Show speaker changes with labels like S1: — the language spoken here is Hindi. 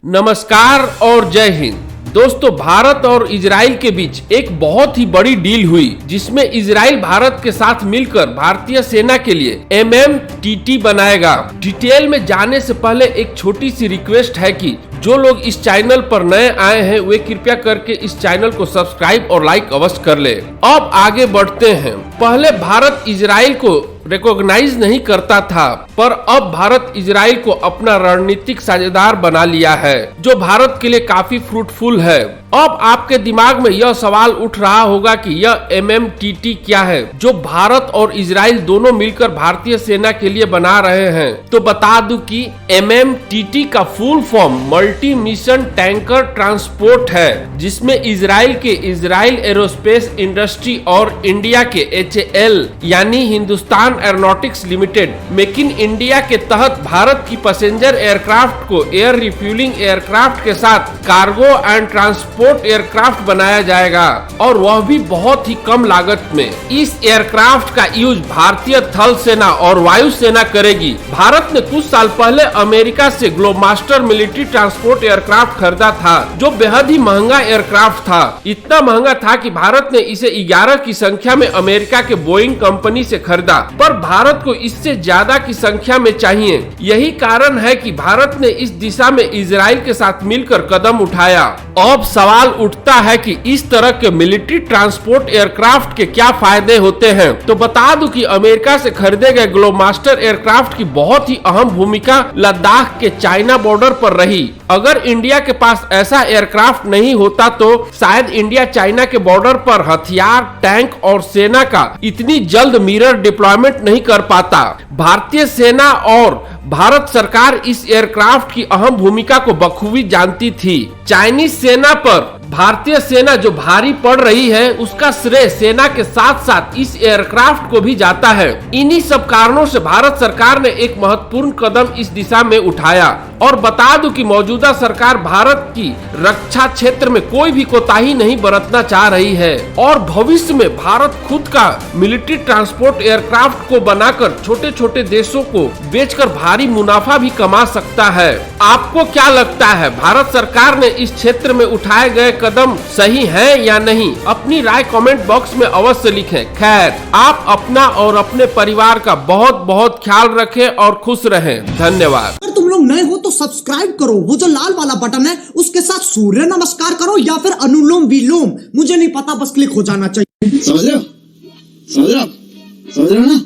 S1: नमस्कार और जय हिंद। दोस्तों, भारत और इजराइल के बीच एक बहुत ही बड़ी डील हुई जिसमें इजराइल भारत के साथ मिलकर भारतीय सेना के लिए MMTT बनाएगा। डिटेल में जाने से पहले एक छोटी सी रिक्वेस्ट है कि जो लोग इस चैनल पर नए आए हैं वे कृपया करके इस चैनल को सब्सक्राइब और लाइक अवश्य कर ले। अब आगे बढ़ते हैं। पहले भारत इजराइल को रिकॉग्नाइज नहीं करता था, पर अब भारत इजराइल को अपना रणनीतिक साझेदार बना लिया है, जो भारत के लिए काफी फ्रूटफुल है। अब आपके दिमाग में यह सवाल उठ रहा होगा कि यह MMTT क्या है, जो भारत और इजराइल दोनों मिलकर भारतीय सेना के लिए बना रहे हैं। तो बता दूं कि MMTT का full form multi mission tanker transport है, जिसमें इजराइल के इजराइल एरोस्पेस इंडस्ट्री और इंडिया के HAL यानी Hindustan aeronautics limited make in India के तहत भारत की पैसेंजर एयरक्राफ्ट को एयर रिफ्यूलिंग एयरक्राफ्ट के साथ कार्गो एंड ट्रांसपोर्ट एयरक्राफ्ट बनाया जाएगा, और वह भी बहुत ही कम लागत में। इस एयरक्राफ्ट का यूज भारतीय थल सेना और वायु सेना करेगी। भारत ने कुछ साल पहले अमेरिका से ग्लोबमास्टर मिलिट्री ट्रांसपोर्ट एयरक्राफ्ट खरीदा था, जो बेहद ही महंगा एयरक्राफ्ट था। इतना महंगा था कि भारत ने इसे 11 की संख्या में अमेरिका के बोइंग कंपनी से खरीदा, पर भारत को इससे ज्यादा की संख्या में चाहिए। यही कारण है कि भारत ने इस दिशा में इजराइल के साथ मिलकर कदम उठाया। अब सवाल उठता है कि इस तरह के मिलिट्री ट्रांसपोर्ट एयरक्राफ्ट के क्या फायदे होते हैं। तो बता दूं कि अमेरिका से खरीदे गए ग्लोबमास्टर एयरक्राफ्ट की बहुत ही अहम भूमिका लद्दाख के चाइना बॉर्डर पर रही। अगर इंडिया के पास ऐसा एयरक्राफ्ट नहीं होता तो शायद इंडिया चाइना के बॉर्डर पर हथियार, टैंक और सेना का इतनी जल्द मिरर डिप्लॉयमेंट नहीं कर पाता। भारतीय सेना और भारत सरकार इस एयरक्राफ्ट की अहम भूमिका को बखूबी जानती थी। चाइनीज सेना पर भारतीय सेना जो भारी पड़ रही है, उसका श्रेय सेना के साथ साथ इस एयरक्राफ्ट को भी जाता है। इन्हीं सब कारणों से भारत सरकार ने एक महत्वपूर्ण कदम इस दिशा में उठाया। और बता दूं कि मौजूदा सरकार भारत की रक्षा क्षेत्र में कोई भी कोताही नहीं बरतना चाह रही है, और भविष्य में भारत खुद का मिलिट्री ट्रांसपोर्ट एयरक्राफ्ट को बनाकर छोटे छोटे देशों को बेचकर भारी मुनाफा भी कमा सकता है। आपको क्या लगता है, भारत सरकार ने इस क्षेत्र में उठाए गए कदम सही है या नहीं? अपनी राय कमेंट बॉक्स में अवश्य लिखें। खैर, आप अपना और अपने परिवार का बहुत बहुत ख्याल रखें और खुश रहें। धन्यवाद।
S2: अगर तुम लोग नए हो तो सब्सक्राइब करो, वो जो लाल वाला बटन है उसके साथ सूर्य नमस्कार करो या फिर अनुलोम विलोम, मुझे नहीं पता, बस क्लिक हो जाना चाहिए।
S3: समझ रहे हो ना?